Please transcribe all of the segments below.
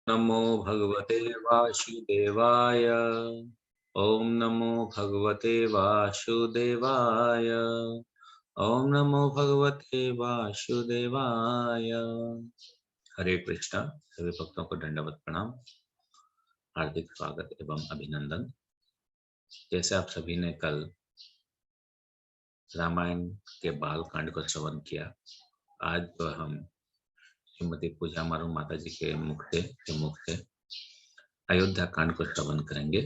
नमो भगवते वासुदेवाय। ओम नमो भगवते वासुदेवाय। ओम नमो भगवते वासुदेवाय। हरे कृष्णा। सभी भक्तों को दंडवत प्रणाम, हार्दिक स्वागत एवं अभिनंदन। जैसे आप सभी ने कल रामायण के बाल कांड को श्रवण किया, आज तो हम श्रीमती पूजा मारू माता जी के मुख से अयोध्या कांड को श्रवण करेंगे।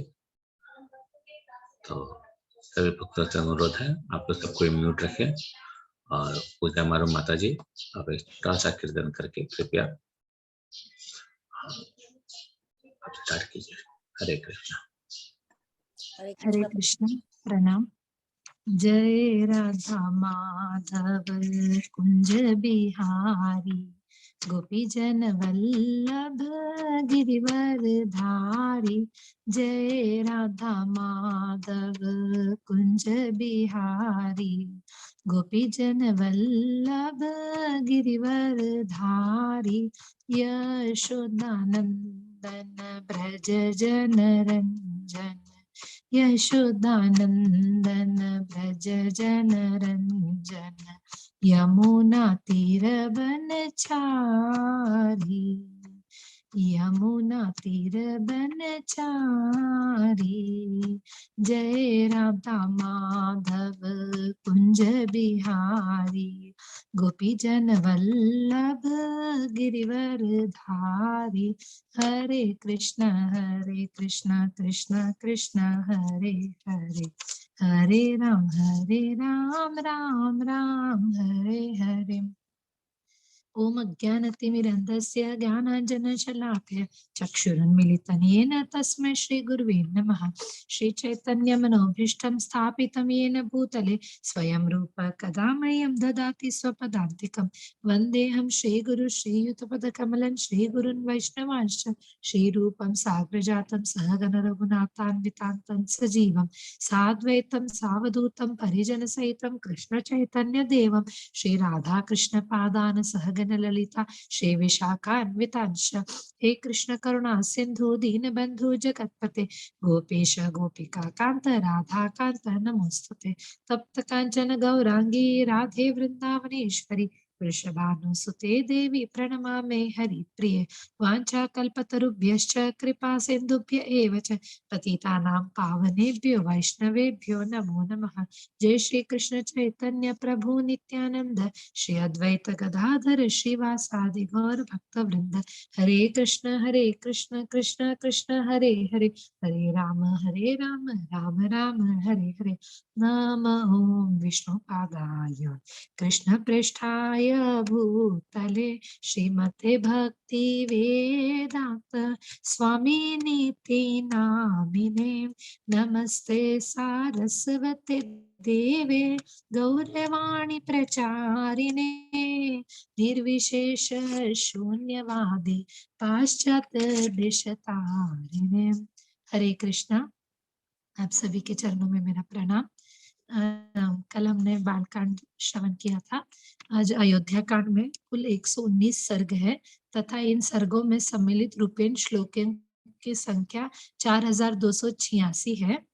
तो सभी भक्तों से अनुरोध है, आप लोग सबको म्यूट रखें और पूजा मारू माता जी आप एक छोटा सा कीर्तन करके कृपया आप स्टार्ट कीजिए। हरे कृष्णा। हरे कृष्ण। प्रणाम। जय राधा माधव कुंज बिहारी, गोपी जन वल्लभ गिरिवर धारी। जय राधा माधव कुंज बिहारी, गोपी जन वल्लभ गिरिवर धारी। यशोदानंदन ब्रज जन रंजन, यशोदानंदन ब्रज जन रंजन। यमुना तीर बनचारी, यमुना तीर बनचारी। जय राधा माधव कुंज बिहारी, गोपी जन वल्लभ गिरिवर धारी। हरे कृष्ण कृष्ण कृष्ण हरे हरे, हरे राम राम राम हरे हरे। ओम अज्ञानतिमिरन्धस्य ज्ञानाञ्जनशलाकया चक्षुरुन्मीलितं येन तस्मै श्रीगुरुवे नमः। श्रीचैतन्यमनोभीष्टं स्थापितं येन भूतले स्वयं रूप कदा मह्यं ददाति स्वपदान्तिकं। वन्देऽहं श्रीगुरु श्रीयुतपदकमलं श्रीगुरुन् वैष्णवांश्च श्रीरूपं साग्रजातं सहगण रघुनाथान्वितान्तं सजीवं साद्वैतं सावधूतं परिजनसहितं कृष्णचैतन्यदेवं श्री राधा कृष्ण पादान सहगण ललिता श्री विशाखान्वितांश। हे कृष्ण करुणा सिंधु दीन बंधु जगतपते, गोपेश गोपिका कांत राधा कांत नमोस्तुते। तप्त कांचन गौरांगी राधे वृंदावनेश्वरी, वृषभानुसुते देवी प्रणमामि हरिप्रिये। वाञ्छाकल्पतरुभ्यश्च कृपा सिन्धुभ्य एव च पतितानां पावनेभ्यो वैष्णवेभ्यो नमो नमः। जय श्री कृष्ण चैतन्य प्रभु नित्यानंद, श्री अद्वैत गदाधर श्रीवासादि गौर भक्त वृंद। हरे कृष्ण कृष्ण कृष्ण हरे हरे, हरे राम राम राम हरे हरे। नम ओं विष्णु पादाय कृष्ण पृष्ठाय भूतले, श्रीमते भक्ति वेदांत स्वामी नीति नामिने। नमस्ते सारस्वते देवे गौरवाणी प्रचारिणे, निर्विशेष शून्यवादी पाश्चात्य देशतारिणे। हरे कृष्णा। आप सभी के चरणों में मेरा प्रणाम। कल हमने बालकांड श्रवण किया था। आज अयोध्या कांड में कुल 119 सर्ग है तथा इन सर्गों में सम्मिलित रूपेण श्लोकों की संख्या 4286 है।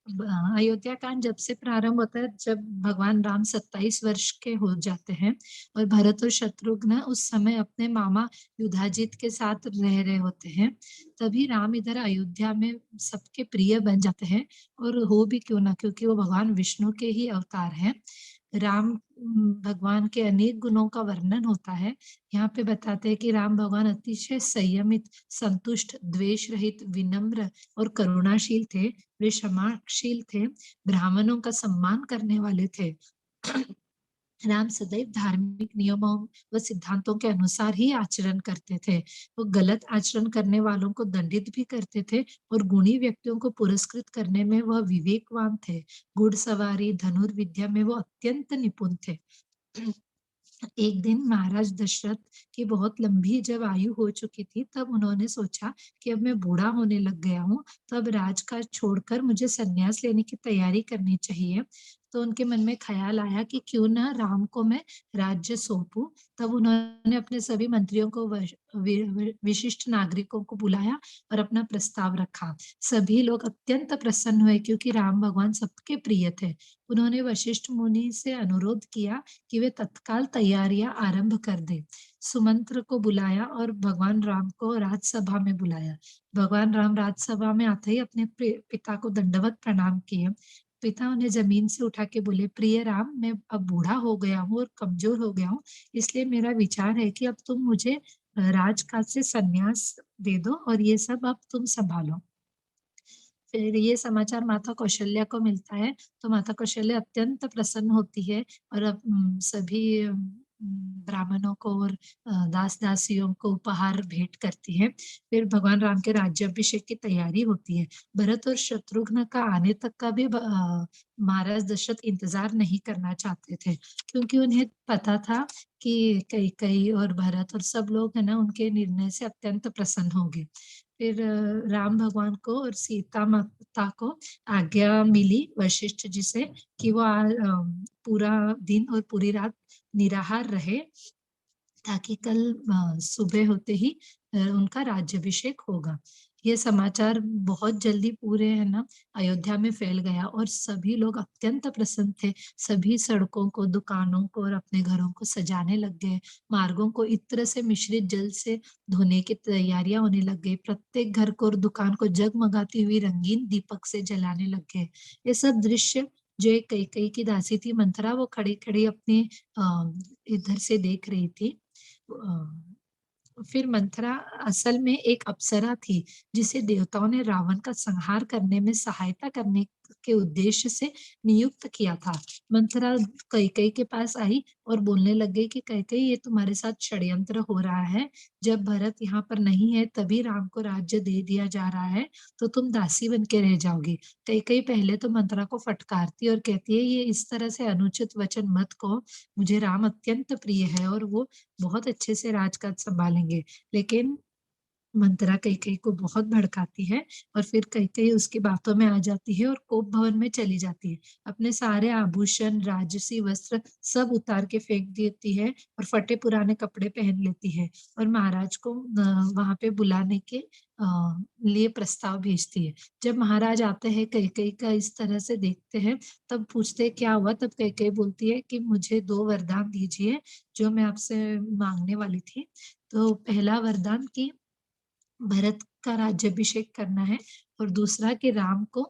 अयोध्या कांड जब से प्रारंभ होता है जब भगवान राम 27 वर्ष के हो जाते हैं और भरत और शत्रुघ्न उस समय अपने मामा युधाजित के साथ रह रहे होते हैं। तभी राम इधर अयोध्या में सबके प्रिय बन जाते हैं, और हो भी क्यों ना, क्योंकि वो भगवान विष्णु के ही अवतार हैं। राम भगवान के अनेक गुणों का वर्णन होता है। यहाँ पे बताते हैं कि राम भगवान अतिशय संयमित, संतुष्ट, द्वेष रहित, विनम्र और करुणाशील थे। वे क्षमाशील थे, ब्राह्मणों का सम्मान करने वाले थे। राम सदैव धार्मिक नियमों व सिद्धांतों के अनुसार ही आचरण करते थे। वो गलत आचरण करने वालों को दंडित भी करते थे और गुणी व्यक्तियों को पुरस्कृत करने में वह विवेकवान थे। घुड़सवारी, धनुर्विद्या में वो अत्यंत निपुण थे। एक दिन महाराज दशरथ की बहुत लंबी जब आयु हो चुकी थी, तब उन्होंने सोचा कि अब मैं बूढ़ा होने लग गया हूँ, तो अब राजकाज छोड़कर मुझे संन्यास लेने की तैयारी करनी चाहिए। तो उनके मन में ख़्याल आया कि क्यों ना राम को मैं राज्य सौंपूँ। तब उन्होंने अपने सभी मंत्रियों को विशिष्ट नागरिकों को बुलाया और अपना प्रस्ताव रखा। सभी लोग अत्यंत प्रसन्न हुए क्योंकि राम भगवान सबके प्रिय थे। उन्होंने वशिष्ठ मुनि से अनुरोध किया कि वे तत्काल तैयारियां आरंभ कर दें। सुमंत्र को बुलाया और भगवान राम को राजसभा में बुलाया। भगवान राम राजसभा में आते ही अपने पिता को दंडवत प्रणाम किए। पिता उन्हें जमीन से उठा के बोले, प्रिय राम, मैं अब बूढ़ा हो गया हूँ और कमजोर हो गया हूँ, इसलिए मेरा विचार है कि अब तुम मुझे राजकाज से संन्यास दे दो और ये सब अब तुम संभालो। फिर ये समाचार माता कौशल्या को मिलता है, तो माता कौशल्या अत्यंत प्रसन्न होती है और सभी ब्राह्मणों को और दास-दासियों को उपहार भेंट करती है। फिर भगवान राम के राज्याभिषेक की तैयारी होती है। भरत और शत्रुघ्न का आने तक का भी महाराज दशरथ इंतज़ार नहीं करना चाहते थे, क्योंकि उन्हें पता था कि कैकेयी और भरत और सब लोग है ना, उनके निर्णय से अत्यंत प्रसन्न होंगे। फिर राम भगवान को और सीता माता को आज्ञा मिली वशिष्ठ जी से कि वो पूरा दिन और पूरी रात निराहार रहे, ताकि कल सुबह होते ही उनका राज्याभिषेक होगा। ये समाचार बहुत जल्दी पूरे है ना अयोध्या में फैल गया और सभी लोग अत्यंत प्रसन्न थे। सभी सड़कों को, दुकानों को और अपने घरों को सजाने लग गए। मार्गों को इत्र से मिश्रित जल से धोने की तैयारियां होने लग गई। प्रत्येक घर को और दुकान को जगमगाती हुई रंगीन दीपक से जलाने लग गए। ये सब दृश्य जो एक कैकेयी की दासी थी मंथरा, वो खड़ी-खड़ी अपने इधर से देख रही थी। फिर मंथरा असल में एक अप्सरा थी, जिसे देवताओं ने रावण का संहार करने में सहायता करने के उद्देश्य से नियुक्त किया था। मंथरा कैकेयी के पास आई और बोलने लग गई कि कैकेयी, ये तुम्हारे साथ षड्यंत्र हो रहा है। जब भरत यहाँ पर नहीं है तभी राम को राज्य दे दिया जा रहा है, तो तुम दासी बन के रह जाओगी। कैकेयी पहले तो मंथरा को फटकारती और कहती है, ये इस तरह से अनुचित वचन मत कहो। मुझे राम अत्यंत प्रिय है और वो बहुत अच्छे से राजकाज सँभालेंगे। लेकिन मंत्रा कैकेयी को बहुत भड़काती है और फिर कैकेयी उसकी बातों में आ जाती है और कोप भवन में चली जाती है। अपने सारे आभूषण, राजसी वस्त्र सब उतार के फेंक देती है और फटे पुराने कपड़े पहन लेती है और महाराज को वहाँ पे बुलाने के लिए प्रस्ताव भेजती है। जब महाराज आते हैं, कैकेयी का इस तरह से देखते हैं, तब पूछते हैं क्या हुआ? तब कैकेयी बोलती है कि मुझे 2 वरदान दीजिए, जो मैं आपसे माँगने वाली थी। तो पहला वरदान कि भरत का राज्याभिषेक करना है और दूसरा कि राम को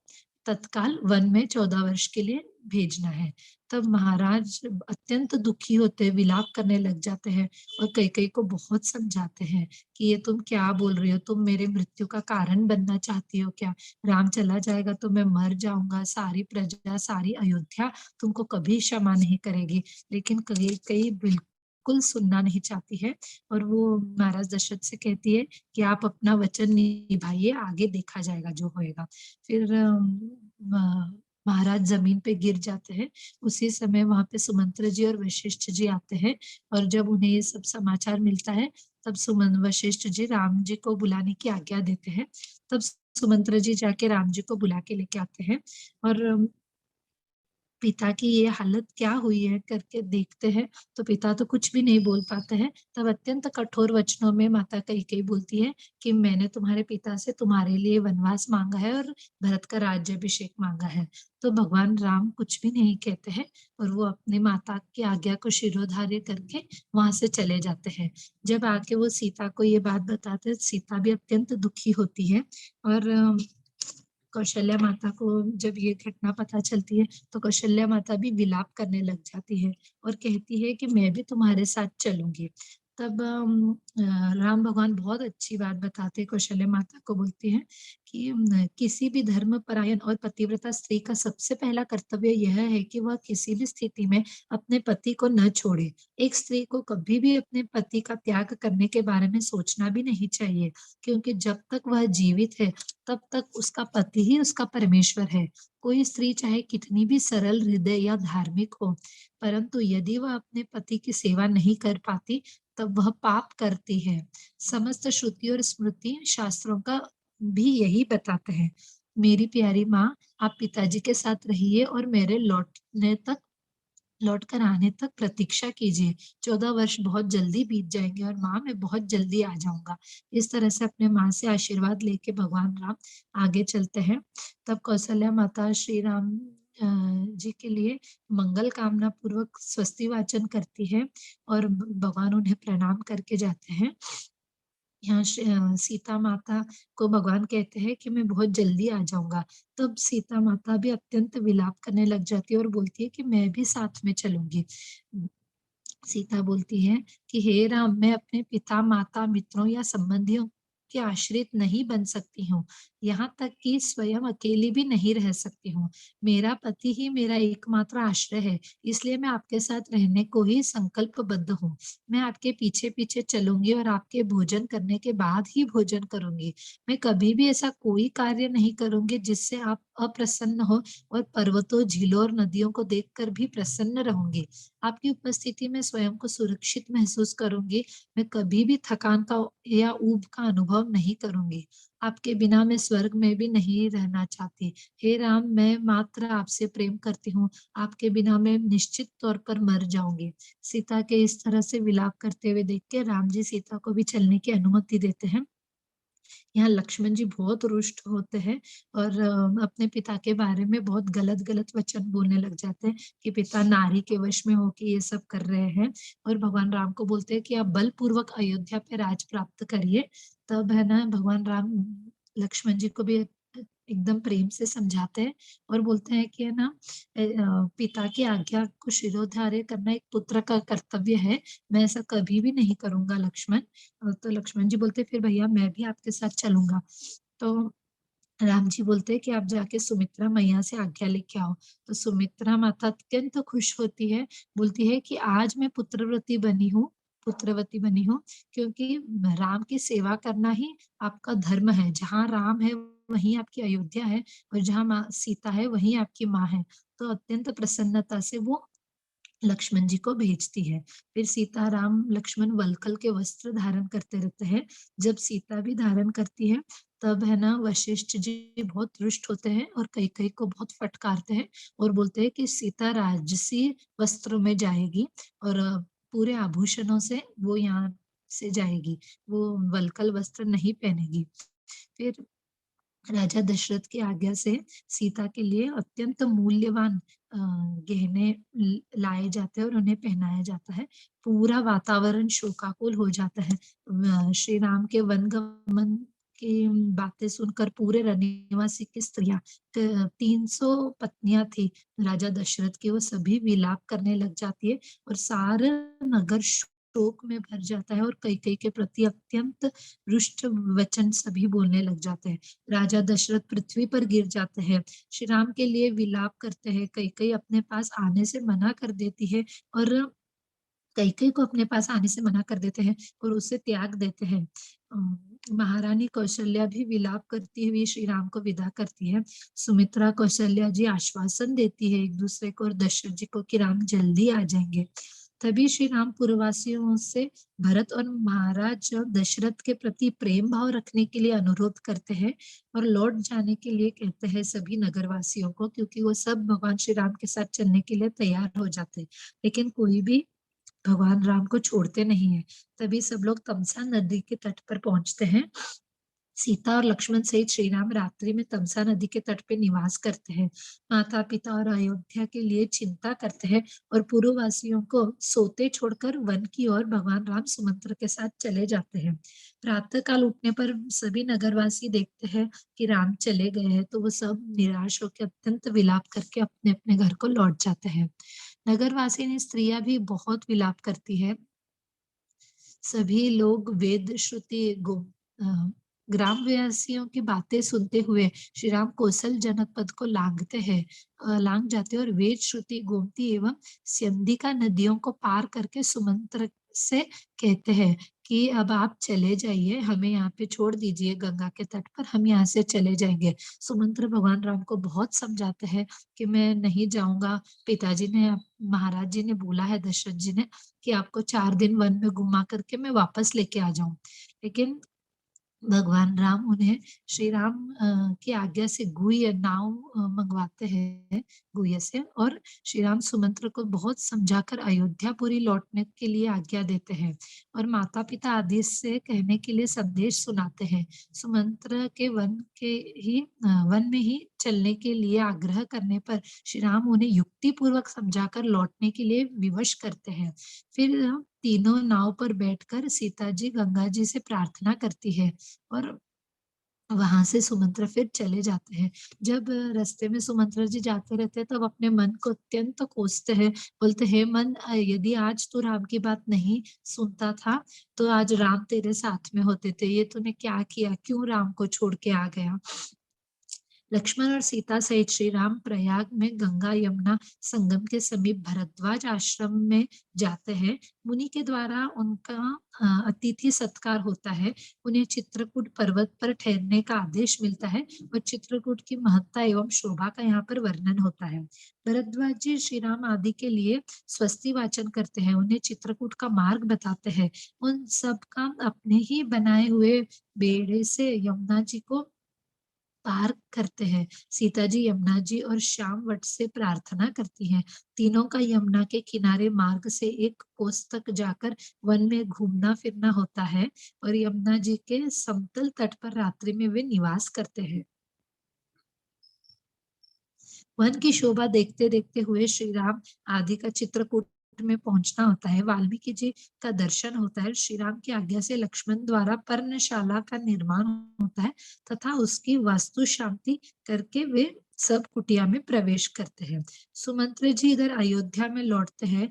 तत्काल वन में 14 वर्ष के लिए भेजना है। तब महाराज अत्यंत दुखी होते हैं, विलाप करने लग जाते हैं और कैकेयी को बहुत समझाते हैं कि ये तुम क्या बोल रही हो? तुम मेरे मृत्यु का कारण बनना चाहती हो क्या? राम चला जाएगा तो मैं मर जाऊँगा, सारी प्रजा, सारी अयोध्या तुमको कभी क्षमा नहीं करेगी। लेकिन कैकेयी बिल्कुल सुनना नहीं चाहती है और वो महाराज दशरथ से कहती है कि आप अपना वचन निभाइए, आगे देखा जाएगा जो होएगा। फिर महाराज ज़मीन पे गिर जाते हैं। उसी समय वहाँ पे सुमंत्र जी और वशिष्ठ जी आते हैं और जब उन्हें ये सब समाचार मिलता है, तब वशिष्ठ जी राम जी को बुलाने की आज्ञा देते हैं। तब सुमंत्र जी जाके राम जी को बुला के लेके आते हैं और पिता की ये हालत क्या हुई है करके देखते हैं, तो पिता तो कुछ भी नहीं बोल पाते हैं। तब अत्यंत कठोर वचनों में माता कैकेयी बोलती है कि मैंने तुम्हारे पिता से तुम्हारे लिए वनवास माँगा है और भरत का राज्याभिषेक माँगा है। तो भगवान राम कुछ भी नहीं कहते हैं और वो अपनी माता की आज्ञा को शिरोधार्य करके वहाँ से चले जाते हैं। जब आके वो सीता को ये बात बताते हैं, सीता भी अत्यंत दुखी होती है और कौशल्या माता को जब ये घटना पता चलती है, तो कौशल्या माता भी विलाप करने लग जाती है और कहती है कि मैं भी तुम्हारे साथ चलूँगी। तब राम भगवान बहुत अच्छी बात बताते हैं, कौशल्या माता को बोलते हैं कि किसी भी धर्मपरायण और पतिव्रता स्त्री का सबसे पहला कर्तव्य यह है कि वह किसी भी स्थिति में अपने पति को न छोड़े। एक स्त्री को कभी भी अपने पति का त्याग करने के बारे में सोचना भी नहीं चाहिए, क्योंकि जब तक वह जीवित है, तब तक उसका पति ही उसका परमेश्वर है। कोई स्त्री चाहे कितनी भी सरल हृदय या धार्मिक हो, परंतु यदि वह अपने पति की सेवा नहीं कर पाती, तब वह पाप करती है। समस्त श्रुति और स्मृति शास्त्रों का भी यही बताते हैं। मेरी प्यारी माँ, आप पिताजी के साथ रहिए और मेरे लौट कर आने तक प्रतीक्षा कीजिए। 14 वर्ष बहुत जल्दी बीत जाएंगे और माँ मैं बहुत जल्दी आ जाऊंगा। इस तरह से अपने माँ से आशीर्वाद लेके भगवान राम आगे चलते हैं। तब कौशल्या माता श्री राम जी के लिए मंगल कामना पूर्वक स्वस्ति वाचन करती है और भगवान उन्हें प्रणाम करके जाते हैं। यहाँ सीता माता को भगवान कहते हैं कि मैं बहुत जल्दी आ जाऊंगा। तब सीता माता भी अत्यंत विलाप करने लग जाती है और बोलती है कि मैं भी साथ में चलूंगी। सीता बोलती है कि हे राम, मैं अपने पिता माता मित्रों या संबंधियों के आश्रित नहीं बन सकती हूँ। यहाँ तक कि स्वयं अकेली भी नहीं रह सकती हूँ। मेरा पति ही मेरा एकमात्र आश्रय है, इसलिए मैं आपके साथ रहने को ही संकल्पबद्ध हूँ। मैं आपके पीछे पीछे चलूंगी और आपके भोजन करने के बाद ही भोजन करूंगी। मैं कभी भी ऐसा कोई कार्य नहीं करूंगी जिससे आप अप्रसन्न हो, और पर्वतों, झीलों और नदियों को देखकर भी प्रसन्न रहूंगी। आपकी उपस्थिति में स्वयं को सुरक्षित महसूस करूंगी। मैं कभी भी थकान का या ऊब का अनुभव नहीं करूंगी। आपके बिना मैं स्वर्ग में भी नहीं रहना चाहती। हे राम, मैं मात्र आपसे प्रेम करती हूँ। आपके बिना मैं निश्चित तौर पर मर जाऊंगी। सीता के इस तरह से विलाप करते हुए देख के राम जी सीता को भी चलने की अनुमति देते हैं। यहाँ लक्ष्मण जी बहुत रुष्ट होते हैं और अपने पिता के बारे में बहुत गलत गलत वचन बोलने लग जाते हैं कि पिता नारी के वश में होके ये सब कर रहे हैं, और भगवान राम को बोलते हैं कि आप बलपूर्वक अयोध्या पे राज प्राप्त करिए। तब है ना भगवान राम लक्ष्मण जी को भी एकदम प्रेम से समझाते हैं और बोलते हैं कि है ना पिता की आज्ञा को शिरोधार्य करना एक पुत्र का कर्तव्य है। मैं ऐसा कभी भी नहीं करूंगा लक्ष्मण। तो लक्ष्मण जी बोलते फिर भैया मैं भी आपके साथ चलूंगा। तो राम जी बोलते हैं कि आप जाके सुमित्रा मैया से आज्ञा लेके आओ। तो सुमित्रा माता अत्यंत खुश होती है, बोलती है कि आज मैं पुत्रवती बनी हूँ, क्योंकि राम की सेवा करना ही आपका धर्म है। जहाँ राम है वहीं आपकी अयोध्या है, और जहाँ माँ सीता है वहीं आपकी माँ है। तो अत्यंत प्रसन्नता से वो लक्ष्मण जी को भेजती है। फिर सीता राम लक्ष्मण वल्कल के वस्त्र धारण करते रहते हैं। जब सीता भी धारण करती है, तब है ना वशिष्ठ जी बहुत रुष्ट होते हैं और कैकेयी को बहुत फटकारते हैं और बोलते हैं कि सीता राजसी वस्त्रों में जाएगी, और पूरे आभूषणों से वो यहाँ से जाएगी, वो वल्कल वस्त्र नहीं पहनेगी। फिर राजा दशरथ की आज्ञा से सीता के लिए अत्यंत मूल्यवान गहने लाए जाते हैं और उन्हें पहनाया जाता है। पूरा वातावरण शोकाकुल हो जाता है। श्री राम के वनगमन की बातें सुनकर पूरे रनिवासी की स्त्रियां, 300 पत्नियां थी राजा दशरथ की, वो सभी विलाप करने लग जाती है और सारा नगर शोक में भर जाता है और कैकेयी के प्रति अत्यंत रुष्ट वचन सभी बोलने लग जाते हैं। राजा दशरथ पृथ्वी पर गिर जाते हैं, श्री राम के लिए विलाप करते हैं। कैकेयी अपने पास आने से मना कर देती है, और कैकेयी को अपने पास आने से मना कर देते हैं और उसे त्याग देते हैं। महारानी कौशल्या भी विलाप करती हुई श्री राम को विदा करती है। सुमित्रा कौशल्या जी आश्वासन देती है एक दूसरे को और दशरथ जी को कि राम जल्दी आ जाएंगे। तभी श्री राम पुरवासियों से भरत और महाराज दशरथ के प्रति प्रेम भाव रखने के लिए अनुरोध करते हैं और लौट जाने के लिए कहते हैं सभी नगरवासियों को, क्योंकि वो सब भगवान श्री राम के साथ चलने के लिए तैयार हो जाते हैं, लेकिन कोई भी भगवान राम को छोड़ते नहीं है। तभी सब लोग तमसा नदी के तट पर पहुंचते हैं। सीता और लक्ष्मण सहित श्री राम रात्रि में तमसा नदी के तट पे निवास करते हैं। माता पिता और अयोध्या के लिए चिंता करते हैं और पूर्ववासियों को सोते छोड़कर वन की ओर भगवान राम सुमंत्र के साथ चले जाते हैं। प्रातः काल उठने पर सभी नगरवासी देखते हैं कि राम चले गए हैं, तो वो सब निराश होकर अत्यंत विलाप करके अपने अपने घर को लौट जाते हैं। नगरवासी ने स्त्रियां भी बहुत विलाप करती है। सभी लोग वेद श्रुति ग्रामवासियों की बातें सुनते हुए श्री राम कौशल जनपद को लांग जाते हैं और वेद श्रुति गोमती एवं स्यंदिका नदियों को पार करके सुमंत्र से कहते हैं कि अब आप चले जाइए, हमें यहाँ पे छोड़ दीजिए गंगा के तट पर, हम यहाँ से चले जाएंगे। सुमंत्र भगवान राम को बहुत समझाते हैं कि मैं नहीं जाऊंगा, पिताजी ने, महाराज जी ने बोला है दशरथ जी ने कि आपको 4 दिन वन में घुमा करके मैं वापस लेके आ जाऊं, लेकिन भगवान राम उन्हें श्री राम की आज्ञा से गुह्य नाव मंगवाते हैं गुह्य से, और श्री राम सुमंत्र को बहुत समझाकर अयोध्यापुरी लौटने के लिए आज्ञा देते हैं और माता पिता आदि से कहने के लिए संदेश सुनाते हैं। सुमंत्र के वन में ही चलने के लिए आग्रह करने पर श्री राम उन्हें युक्ति पूर्वक समझाकर लौटने के लिए विवश करते हैं। फिर तीनों नाव पर बैठकर सीता जी गंगा जी से प्रार्थना करती है और वहां से सुमंत्र फिर चले जाते हैं। जब रास्ते में सुमंत्र जी जाते रहते हैं तब अपने मन को अत्यंत कोसते हैं, बोलते हैं मन यदि आज तू राम की बात नहीं सुनता था तो आज राम तेरे साथ में होते थे, ये तूने क्या किया, क्यों राम को छोड़ के आ गया। लक्ष्मण और सीता सहित श्री राम प्रयाग में गंगा यमुना संगम के समीप भरद्वाज आश्रम में जाते हैं। मुनि के द्वारा उनका अतिथि सत्कार होता है। उन्हें चित्रकूट पर्वत पर ठहरने का आदेश मिलता है और चित्रकूट की महत्ता एवं शोभा का यहाँ पर वर्णन होता है। भरद्वाज जी श्री राम आदि के लिए स्वस्ति वाचन करते हैं, उन्हें चित्रकूट का मार्ग बताते हैं। उन सब का अपने ही बनाए हुए बेड़े से यमुना जी को पार करते हैं। सीता जी यमुना जी और श्याम वट से प्रार्थना करती हैं। तीनों का यमुना के किनारे मार्ग से एक कोस तक जाकर वन में घूमना फिरना होता है और यमुना जी के समतल तट पर रात्रि में वे निवास करते हैं। वन की शोभा देखते देखते हुए श्री राम आदि का चित्रकूट में पहुंचना होता है। वाल्मीकि जी का दर्शन होता है। श्री राम की आज्ञा से लक्ष्मण द्वारा पर्णशाला का निर्माण होता है तथा उसकी वास्तु शांति करके वे सब कुटिया में प्रवेश करते हैं। सुमंत्र जी इधर अयोध्या में लौटते हैं।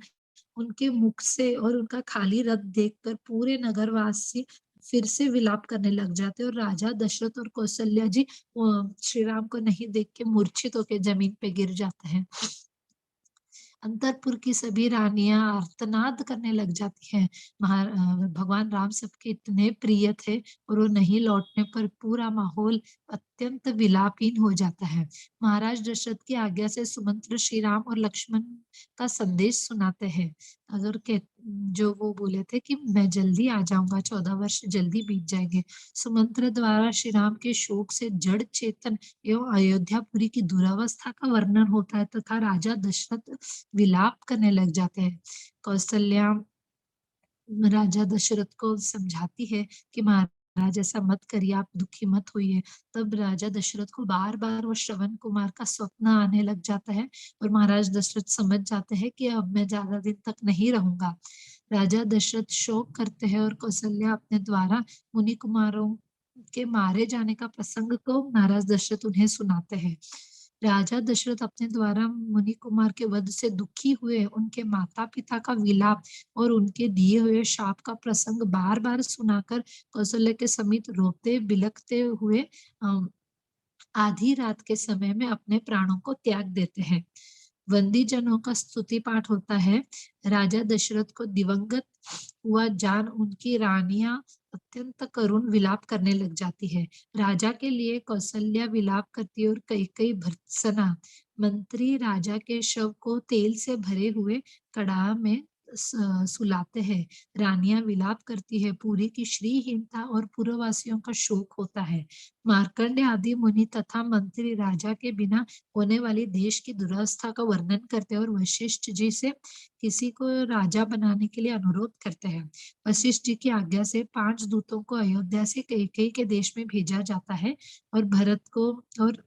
उनके मुख से और उनका खाली रथ देखकर पूरे नगरवासी फिर से विलाप करने लग जाते और राजा दशरथ और कौशल्या जी श्री राम को नहीं देख के मूर्छित होकर जमीन पे गिर जाते हैं। अंतरपुर की सभी रानियां आर्तनाद करने लग जाती हैं। भगवान राम सबके इतने प्रिय थे और वो नहीं लौटने पर पूरा माहौल अत्यंत विलापहीन हो जाता है। महाराज दशरथ की आज्ञा से सुमंत्र श्री राम और लक्ष्मण का संदेश सुनाते हैं। अगर के जो वो बोले थे कि मैं जल्दी आ जाऊंगा, 14 वर्ष जल्दी बीत जाएंगे। सुमंत्र द्वारा श्री राम के शोक से जड़ चेतन एवं अयोध्यापुरी की दुरावस्था का वर्णन होता है तथा राजा दशरथ विलाप करने लग जाते हैं। कौशल्या राजा दशरथ को समझाती है कि महाराज ऐसा मत करिए, आप दुखी मत होइए। तब राजा दशरथ को बार बार वो श्रवण कुमार का स्वप्न आने लग जाता है और महाराज दशरथ समझ जाते हैं कि अब मैं ज्यादा दिन तक नहीं रहूंगा। राजा दशरथ शोक करते हैं और कौशल्या अपने द्वारा मुनि कुमारों के मारे जाने का प्रसंग को महाराज दशरथ उन्हें सुनाते हैं। राजा दशरथ अपने द्वारा मुनि कुमार के वध से दुखी हुए उनके माता पिता का विलाप और उनके दिए हुए शाप का प्रसंग बार बार सुनाकर कौशल्य के समीप रोते बिलखते हुए आधी रात के समय में अपने प्राणों को त्याग देते हैं। वंदी जनों का स्तुति पाठ होता है। राजा दशरथ को दिवंगत हुआ जान उनकी रानियां अत्यंत करुण विलाप करने लग जाती है। राजा के लिए कौशल्या विलाप करती है और कई कई भर्त्सना मंत्री राजा के शव को तेल से भरे हुए कड़ाह में सुलाते हैं। रानियां विलाप करती है। पूरी की श्रीहीनता और पूर्ववासियों का शोक होता है। मार्कंडे आदि मुनि तथा मंत्री राजा के बिना होने वाली देश की दुरावस्था का वर्णन करते हैं और वशिष्ठ जी से किसी को राजा बनाने के लिए अनुरोध करते हैं। वशिष्ठ जी की आज्ञा से 5 दूतों को अयोध्या से कैकेयी के देश में भेजा जाता है और भरत को और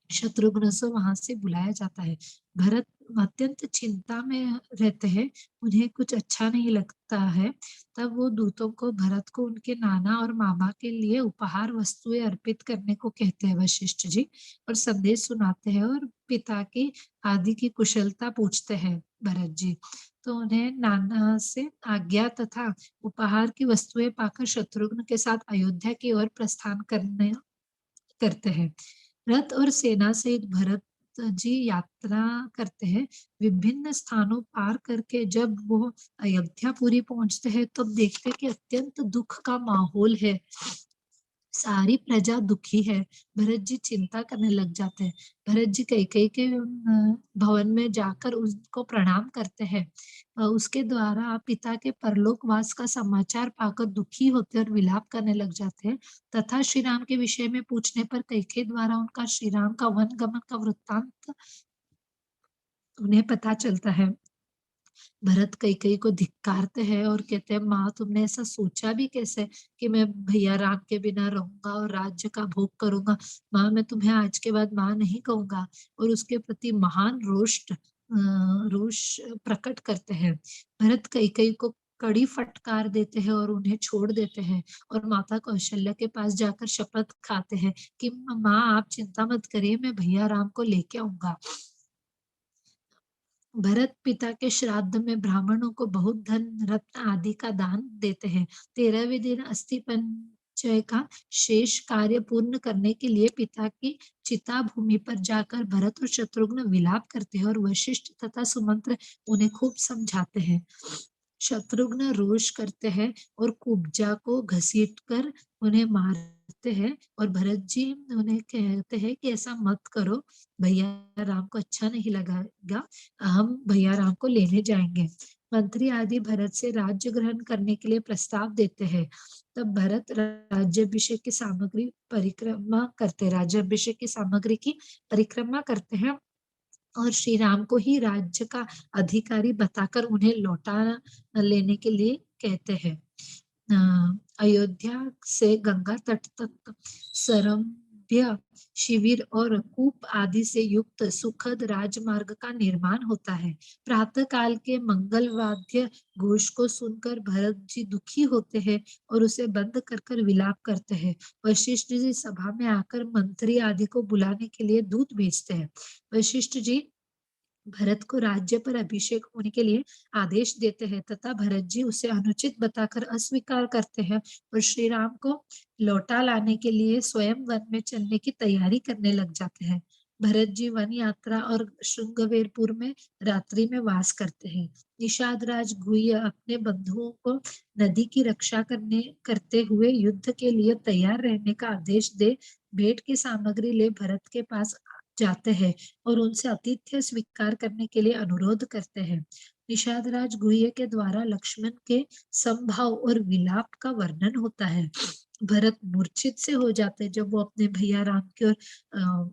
शत्रुघ्न से वहां से बुलाया जाता है। भरत अत्यंत चिंता में रहते हैं, उन्हें कुछ अच्छा नहीं लगता है। तब वो दूतों को भरत को उनके नाना और मामा के लिए उपहार वस्तुएं अर्पित करने को कहते हैं वशिष्ठ जी, और संदेश सुनाते हैं और पिता की आदि की कुशलता पूछते हैं भरत जी। तो उन्हें नाना से आज्ञा तथा उपहार की वस्तुएं पाकर शत्रुघ्न के साथ अयोध्या की ओर प्रस्थान करते हैं। रथ और सेना सहित भरत जी यात्रा करते हैं। विभिन्न स्थानों पार करके जब वो अयोध्यापुरी पहुंचते हैं तब देखते हैं कि अत्यंत दुख का माहौल है। सारी प्रजा दुखी है। भरत जी चिंता करने लग जाते हैं। भरत जी कैकेयी के भवन में जाकर उसको प्रणाम करते हैं। उसके द्वारा पिता के परलोकवास का समाचार पाकर दुखी होते और विलाप करने लग जाते हैं। तथा श्री राम के विषय में पूछने पर कैकेयी द्वारा उनका श्री राम का वन गमन का वृत्तांत उन्हें पता चलता है। भरत कैकेयी को धिक्कारते हैं और कहते हैं, माँ तुमने ऐसा सोचा भी कैसे कि मैं भैया राम के बिना रहूंगा और राज्य का भोग करूंगा। माँ मैं तुम्हें आज के बाद माँ नहीं कहूंगा। और उसके प्रति महान रोष प्रकट करते हैं। भरत कैकेयी को कड़ी फटकार देते हैं और उन्हें छोड़ देते हैं और माता कौशल्या के पास जाकर शपथ खाते हैं कि माँ आप चिंता मत करिए, मैं भैया राम को लेके आऊंगा। भरत पिता के श्राद्ध में ब्राह्मणों को बहुत धन रत्न आदि का दान देते हैं। 13वें दिन अस्थि पंचय का शेष कार्य पूर्ण करने के लिए पिता की चिता भूमि पर जाकर भरत और शत्रुघ्न विलाप करते हैं और वशिष्ठ तथा सुमंत्र उन्हें खूब समझाते हैं। शत्रुघ्न रोष करते हैं और कुब्जा को घसीटकर उन्हें मारते हैं और भरत जी उन्हें कहते हैं कि ऐसा मत करो, भैया राम को अच्छा नहीं लगेगा, हम भैया राम को लेने जाएंगे। मंत्री आदि भरत से राज्य ग्रहण करने के लिए प्रस्ताव देते हैं। तब भरत राज्याभिषेक की सामग्री की परिक्रमा करते हैं और श्री राम को ही राज्य का अधिकारी बताकर उन्हें लौटा लेने के लिए कहते हैं। अयोध्या से गंगा तट तक सरम्य शिविर और कूप आदि से युक्त सुखद राजमार्ग का निर्माण होता है। प्रातः काल के मंगल वाद्य घोष को सुनकर भरत जी दुखी होते हैं और उसे बंद कर कर विलाप करते हैं। वशिष्ठ जी सभा में आकर मंत्री आदि को बुलाने के लिए दूत भेजते हैं। वशिष्ठ जी भरत को राज्य पर अभिषेक होने के लिए आदेश देते हैं तथा भरत जी उसे अनुचित बताकर अस्वीकार करते हैं और श्री राम को लौटा लाने के लिए स्वयं वन में चलने की तैयारी करने लग जाते हैं। भरत जी वन यात्रा और श्रृंगवेरपुर में रात्रि में वास करते हैं। निषाद राज गुह्य अपने बंधुओं को नदी की रक्षा करते हुए युद्ध के लिए तैयार रहने का आदेश दे भेंट की सामग्री ले भरत के पास जाते हैं और उनसे आतिथ्य स्वीकार करने के लिए अनुरोध करते हैं। निषाद राज गुह्य के द्वारा लक्ष्मण के संभाव और विलाप का वर्णन होता है। भरत मूर्छित से हो जाते हैं जब वो अपने भैया राम की और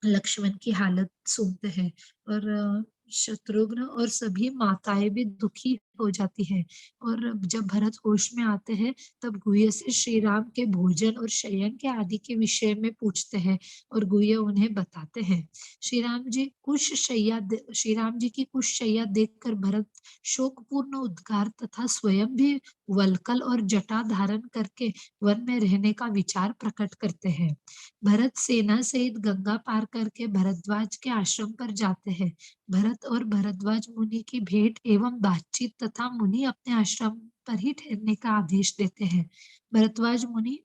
लक्ष्मण की हालत सुनते हैं और शत्रुघ्न और सभी माताएं भी दुखी हो जाती है। और जब भरत होश में आते हैं तब गुह्य से श्री राम के भोजन और शयन के आदि के विषय में पूछते हैं और गुह्य उन्हें बताते हैं। श्री राम जी की कुश शैया देखकर भरत शोकपूर्ण उद्गार तथा स्वयं भी वल्कल और जटा धारण करके वन में रहने का विचार प्रकट करते हैं। भरत सेना सहित गंगा पार करके भरद्वाज के आश्रम पर जाते हैं। भरत और भरद्वाज मुनि की भेंट एवं बातचीत तथा मुनि अपने आश्रम पर ही ठहरने का आदेश देते हैं। भरद्वाज मुनि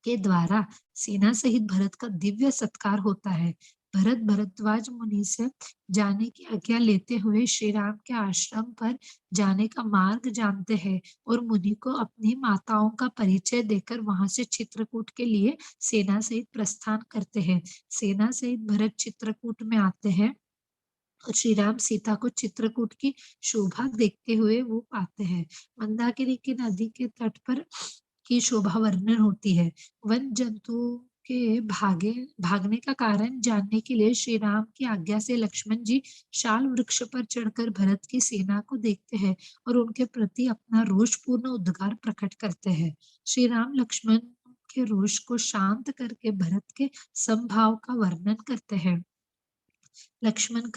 के द्वारा सेना सहित भरत का दिव्य सत्कार होता है। भरत भरद्वाज मुनि से जाने की आज्ञा लेते हुए श्री राम के आश्रम पर जाने का मार्ग जानते हैं और मुनि को अपनी माताओं का परिचय देकर वहां से चित्रकूट के लिए सेना सहित प्रस्थान करते हैं। सेना सहित भरत चित्रकूट में आते हैं और श्री राम सीता को चित्रकूट की शोभा देखते हुए वो पाते हैं। मंदाकिनी की नदी के तट पर की शोभा वर्णन होती है। वन जंतु के भागने का कारण जानने के लिए श्री राम की आज्ञा से लक्ष्मण जी शाल वृक्ष पर चढ़कर भरत की सेना को देखते हैं और उनके प्रति अपना रोषपूर्ण उद्गार प्रकट करते हैं। श्री राम लक्ष्मण के रोष को शांत करके भरत के संभाव का वर्णन करते हैं। लक्ष्मण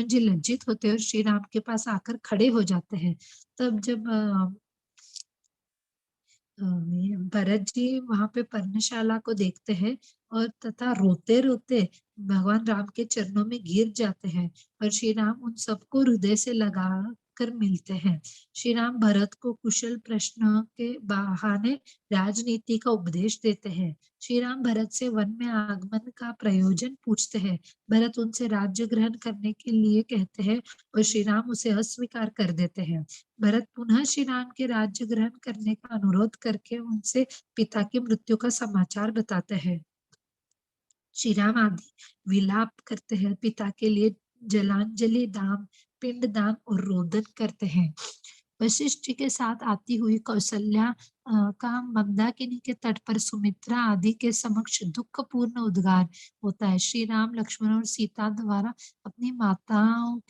जी लज्जित होते हैं और श्री राम के पास आकर खड़े हो जाते हैं। तब जब भरत जी वहां पे पर्णशाला को देखते हैं और तथा रोते रोते भगवान राम के चरणों में गिर जाते हैं और श्री राम उन सबको हृदय से लगा कर मिलते हैं। श्री राम भरत को कुशल प्रश्नों के बहाने राजनीति का उपदेश देते हैं। श्री राम भरत से वन में आगमन का प्रयोजन पूछते हैं। भरत उनसे राज्य ग्रहण करने के लिए कहते हैं और श्री राम उसे अस्वीकार कर देते हैं। भरत पुनः श्री राम के राज्य ग्रहण करने का अनुरोध करके उनसे पिता की मृत्यु का समाचार बताते हैं। श्री राम आदि विलाप करते हैं, पिता के लिए जलांजलि दान, पिंड दान और रोदन करते हैं। वशिष्ठ जी के साथ आती हुई कौशल्या का मंदाकिनी के तट पर सुमित्रा आदि के समक्ष दुखपूर्ण उद्गार होता है। श्री राम, लक्ष्मण और सीता द्वारा अपनी माताओं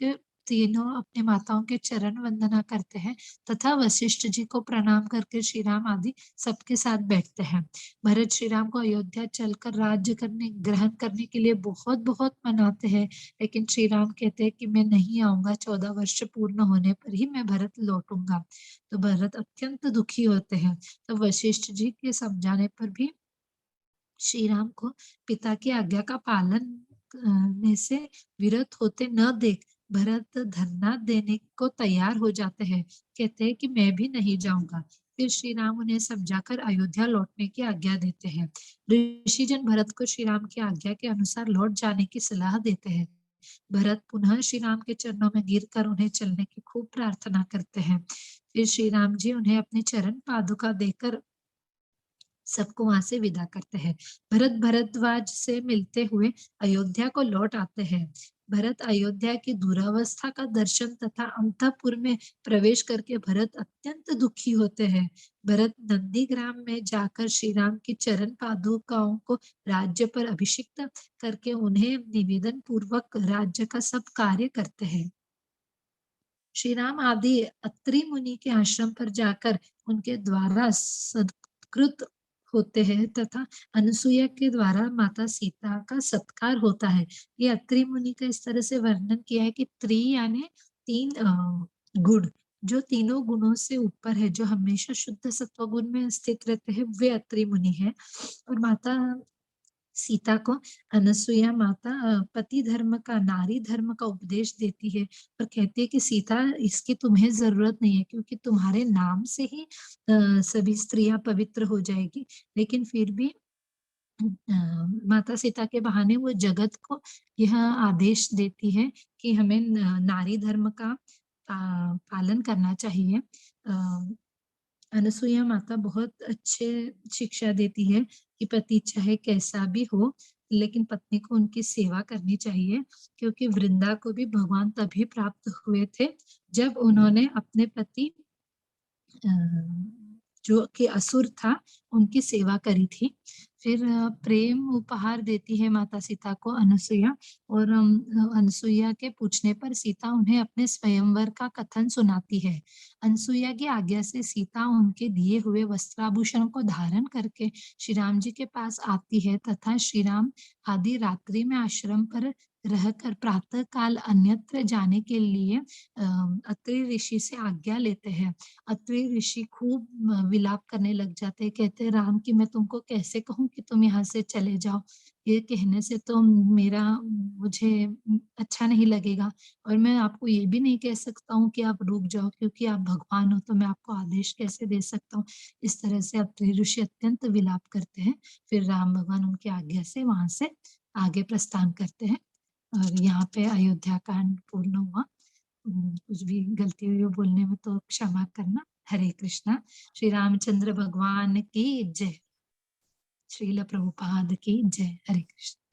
के चरण वंदना करते हैं तथा वशिष्ठ जी को प्रणाम करके श्री राम आदि सबके साथ बैठते हैं। भरत श्री राम को अयोध्या चलकर राज्य ग्रहण करने के लिए बहुत बहुत मनाते हैं, लेकिन श्री राम कहते हैं कि मैं नहीं आऊंगा, 14 वर्ष पूर्ण होने पर ही मैं भरत लौटूंगा। तो भरत अत्यंत दुखी होते हैं। तो वशिष्ठ जी के समझाने पर भी श्री राम को पिता की आज्ञा का पालन करने से विरत होते न देख भरत धरना देने को तैयार हो जाते हैं। कहते हैं कि मैं भी नहीं जाऊंगा। फिर श्री राम उन्हें समझाकर अयोध्या लौटने की आज्ञा देते हैं। ऋषिजन भरत को श्री राम की आज्ञा के अनुसार लौट जाने की सलाह देते हैं। भरत पुनः श्री राम के चरणों में गिरकर उन्हें चलने की खूब प्रार्थना करते हैं। फिर श्री राम जी उन्हें अपने चरण पादुका देकर सबको वहां से विदा करते हैं। भरत भरद्वाज से मिलते हुए अयोध्या को लौट आते हैं। भरत अयोध्या की दुरावस्था का दर्शन तथा अंतःपुर में प्रवेश करके भरत अत्यंत दुखी होते हैं। भरत नंदीग्राम में जाकर श्री राम की चरण पादुकाओं को राज्य पर अभिषिक्त करके उन्हें निवेदन पूर्वक राज्य का सब कार्य करते हैं। श्री राम आदि अत्रि मुनि के आश्रम पर जाकर उनके द्वारा सत्कृत होते हैं तथा अनसुईया के द्वारा माता सीता का सत्कार होता है। ये अत्रि मुनि का इस तरह से वर्णन किया है कि त्रि यानी 3 गुण, जो तीनों गुणों से ऊपर है, जो हमेशा शुद्ध सत्व गुण में स्थित रहते हैं, वे अत्रि मुनि है। और माता सीता को अनसुईया माता पति धर्म का, नारी धर्म का उपदेश देती है और कहती है कि सीता, इसकी तुम्हें जरूरत नहीं है, क्योंकि तुम्हारे नाम से ही सभी स्त्रियां पवित्र हो जाएगी। लेकिन फिर भी माता सीता के बहाने वो जगत को यह आदेश देती है कि हमें नारी धर्म का पालन करना चाहिए। अनसुईया माता बहुत अच्छे शिक्षा देती है कि पति चाहे कैसा भी हो, लेकिन पत्नी को उनकी सेवा करनी चाहिए, क्योंकि वृंदा को भी भगवान तभी प्राप्त हुए थे जब उन्होंने अपने पति जो कि असुर था, उनकी सेवा करी थी। फिर प्रेम उपहार देती है माता सीता को अनसुईया, और अनसुईया के पूछने पर सीता उन्हें अपने स्वयंवर का कथन सुनाती है। अनसुईया की आज्ञा से सीता उनके दिए हुए वस्त्राभूषण को धारण करके श्री राम जी के पास आती है तथा श्री राम आदि रात्रि में आश्रम पर रहकर प्रातः काल अन्यत्र जाने के लिए अत्रि ऋषि से आज्ञा लेते हैं। अत्रि ऋषि खूब विलाप करने लग जाते हैं, कहते हैं राम कि मैं तुमको कैसे कहूँ कि तुम यहाँ से चले जाओ, ये कहने से तो मुझे अच्छा नहीं लगेगा, और मैं आपको ये भी नहीं कह सकता हूँ कि आप रुक जाओ, क्योंकि आप भगवान हो, तो मैं आपको आदेश कैसे दे सकता हूँ। इस तरह से अत्रि ऋषि अत्यंत विलाप करते हैं। फिर राम भगवान उनकी आज्ञा से वहां से आगे प्रस्थान करते हैं और यहाँ पे अयोध्या कांड पूर्ण हुआ। कुछ भी गलती हुई हो बोलने में तो क्षमा करना। हरे कृष्णा। श्री रामचंद्र भगवान की जय। श्रील प्रभुपाद की जय। हरे कृष्ण।